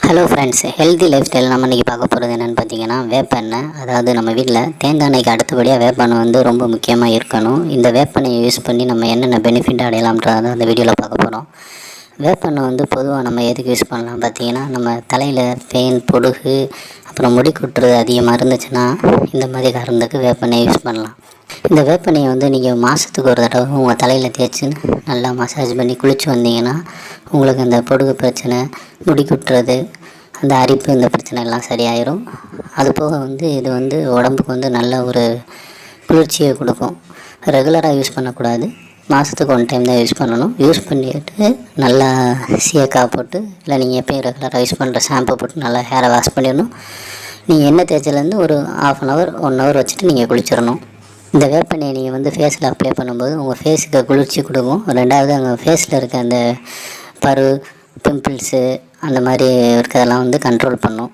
Hello friends, healthy life style நம்ம இன்றைக்கி பார்க்க போகிறது என்னென்னு பார்த்தீங்கன்னா வேப்பெண்ணெய். அதாவது நம்ம வீட்டில் தேங்காய் எண்ணெய்க்கு அடுத்தபடியாக வேப்பெண்ணெய் வந்து ரொம்ப முக்கியமாக இருக்கணும். இந்த வேப்பெண்ணெயை யூஸ் பண்ணி நம்ம என்னென்ன பெனிஃபிட் அடையலாம்ன்றதை அந்த வீடியோவில் பார்க்க போகிறோம். வேப்பெண்ணெய் வந்து பொதுவாக நம்ம எதுக்கு யூஸ் பண்ணலாம் பார்த்தீங்கன்னா, நம்ம தலையில் பெயின், பொடுகு, அப்புறம் முடி கொட்டுறது அதிகமாக இருந்துச்சுன்னா இந்த மாதிரி காரணத்துக்கு வேப்பெண்ணெய் யூஸ் பண்ணலாம். இந்த வேப்பெண்ணெயை வந்து நீங்கள் மாதத்துக்கு ஒரு தடவை உங்கள் தலையில் தேய்ச்சி நல்லா மசாஜ் பண்ணி குளித்து வந்தீங்கன்னா உங்களுக்கு அந்த பொடுகு பிரச்சனை, முடி கொட்டுறது, அந்த அரிப்பு, இந்த பிரச்சனை எல்லாம் சரியாயிடும். அதுபோக வந்து இது வந்து உடம்புக்கு வந்து நல்ல ஒரு குளிர்ச்சியை கொடுக்கும். ரெகுலராக யூஸ் பண்ணக்கூடாது, மாதத்துக்கு 1 டைம் தான் யூஸ் பண்ணணும். யூஸ் பண்ணிவிட்டு நல்லா சீயக்காய் போட்டு, இல்லை நீங்கள் எப்போயும் ரெகுலராக யூஸ் பண்ணுற ஷாம்பு போட்டு நல்லா ஹேரை வாஷ் பண்ணிடணும். நீங்கள் எண்ணெய் தேய்ச்சலேருந்து ஒரு 1/2 hour 1 hour வச்சுட்டு நீங்கள் குளிச்சிடணும். இந்த வேப்பெண்ணெயை நீங்கள் வந்து ஃபேஸில் அப்ளை பண்ணும்போது உங்கள் ஃபேஸுக்கு குளிர்ச்சி கொடுக்கும். 2வது அங்கே ஃபேஸில் இருக்க அந்த பரு, பிம்பிள்ஸு அந்த மாதிரி இருக்கிறதெல்லாம் வந்து கண்ட்ரோல் பண்ணும்.